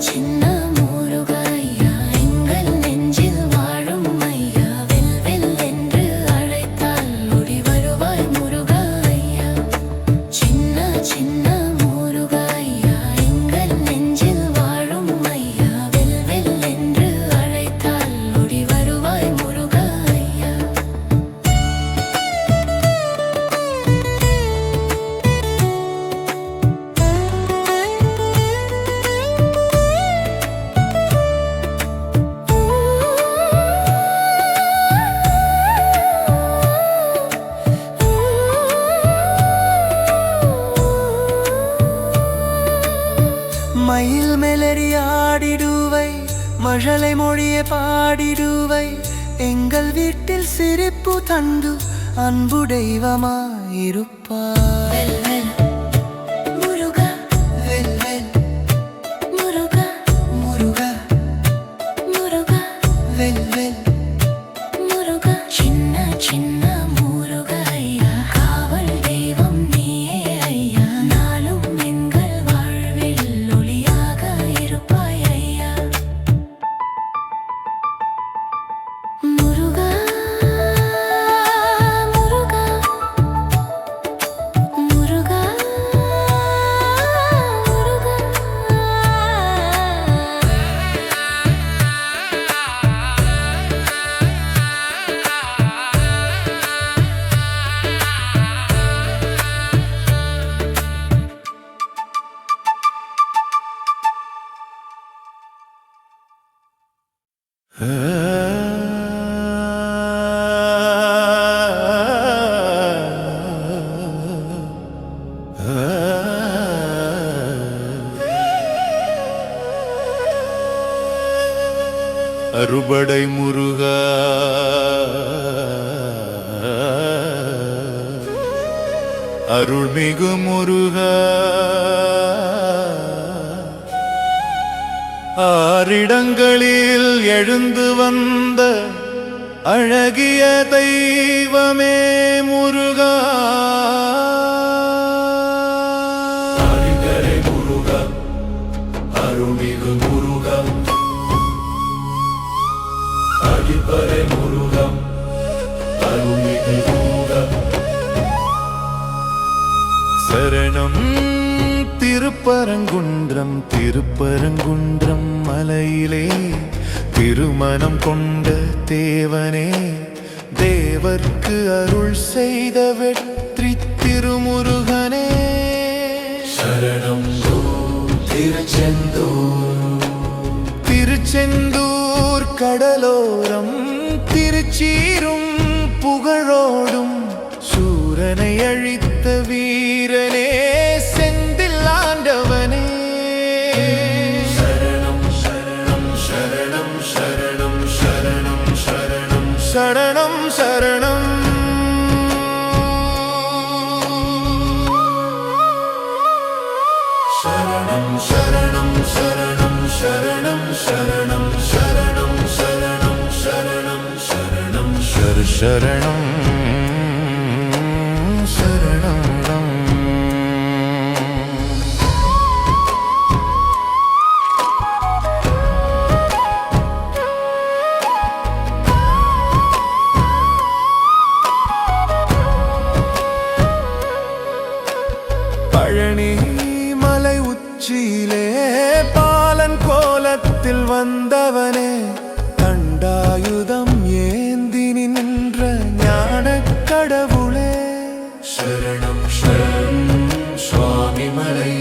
சின்ன முருகையா எங்கள் நெஞ்சில் வாழும் ஐயா வில் வில் என்று அழைத்தால் ஓடி வருவாய் முருகையா சின்ன சின்ன முருகையா எங்கள் நெஞ்சில் வாழும் ஐயா வில் வில் என்று அழைத்தால் ஓடி வருவாய் முருகையா மயில் மெலரி ஆடிடுவை மழலை மொழியை பாடிடுவை எங்கள் வீட்டில் சிரிப்பு தந்து அன்பு தெய்வமாயிருப்பாய் வெல் வெல் முருகா well well Muruga Muruga Muruga well well முருகா சின்ன சின்ன முருகையா காவல் தெய்வம் நீயே ஐயா நாளும் எங்கள் வாழ்வில் ஒளியாக இருப்பாய் ஐயா முருகா முருகா முருகா அறுபடை முருகா அருள்மிகு முருகா ஆறிடங்களில் எழுந்து வந்த அழகிய தெய்வமே முருகா முருகா அருள்மிகு முருகா அடிப்படை முருகம் அருள்மிகு முருகம் சரணம் திருப்பரங்குன்றம் திருப்பரங்குன்றம் மலையிலே திருமணம் கொண்ட தேவனே தேவர்க்கு அருள் செய்த வெற்றி திருமுருகனே சரணம் திருச்செந்தூர் திருச்செந்தூர் கடலோரம் திருச்சீரும் புகழோடும் சூரனை அழித்த வீரனே செந்தில் ஆண்டவனே சரணம் சரணம் சரணம் சரணம் சரணம் சரணம் சரணம் சரணம் சரணம் சரணம் சரணம் சரணம் சரணம் சரணம் சரணம் சரணம் சரணம் சரணம் சரணம் பழனி மலை உச்சியிலே பாலன் கோலத்தில் வந்தவனே தண்டாயுதம் ஏந்தி நின்ற ஞானக் கடவுளே சரணம் சரணம் சுவாமிமலை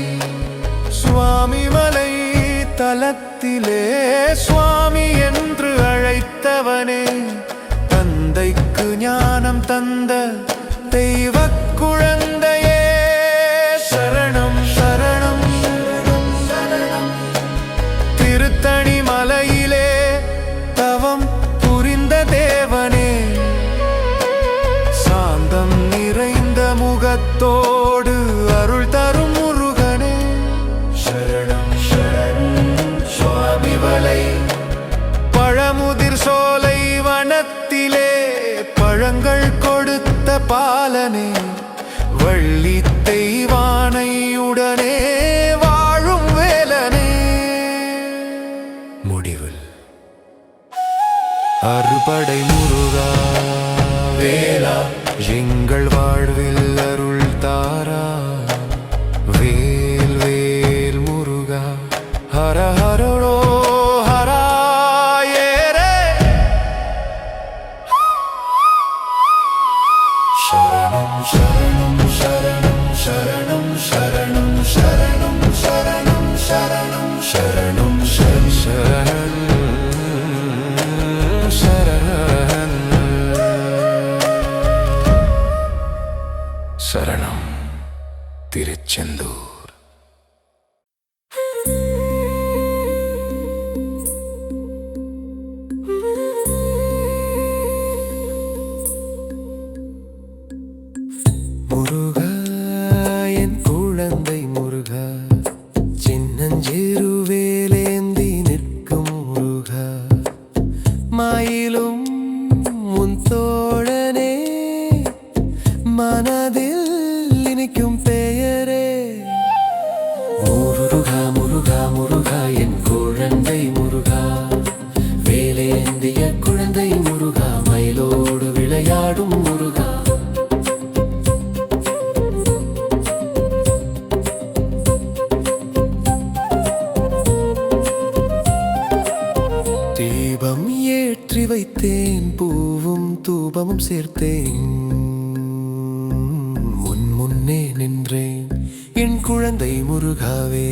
சுவாமிமலை தலத்திலே சுவாமி என்று அழைத்தவனே தந்தைக்கு ஞானம் தந்த தெய்வக் குழந்தையே சரணம் சரணம் சரணம் திருத்தணி மலையிலே தவம் புரிந்த தேவனே சாந்தம் நிறைந்த முகத்தோடு அருள் தரும் முருகனே சரணம் சரணம் சுவாமிமலை பழமுதிர் சோலை வனத்திலே பழங்கள் கொடுத்த பாலனே வள்ளி தெய்வானையுடனே வாழும் வேலனே சின்னஞ்சிறு வேலேந்தி நிற்கும் முருகா மயிலும் உன் தோழனே மனதில் இனிக்கும் பெயரே முருகா முருகா முருகா என் குழந்தை முருகா வேலேந்திய குழந்தை முருகா மயிலோடு விளையாடும் முருகா தீபம் ஏற்றி வைத்தேன் பூவும் தூபமும் சேர்த்தேன் முன்னே நின்றேன் என் குழந்தை முருகாவே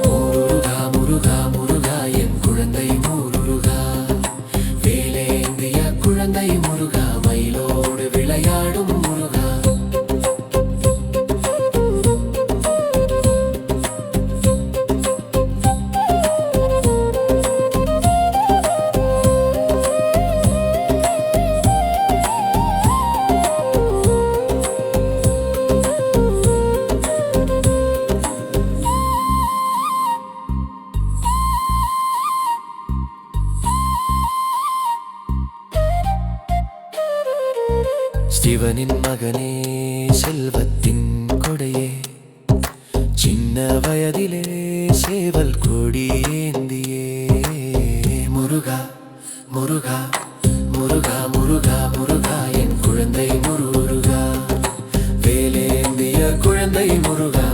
முருகா முருகா முருகா என் குழந்தை முருகா வேலேந்திய குழந்தை முருகா மயிலோடு விளையாடும் முருகா சிவனின் மகனே செல்வத்தின் கொடையே சின்ன வயதிலே சேவல் கொடி ஏந்தியே முருகா முருகா முருகா முருகா முருகா என் குழந்தை முருகா வேலேந்திய குழந்தை முருகா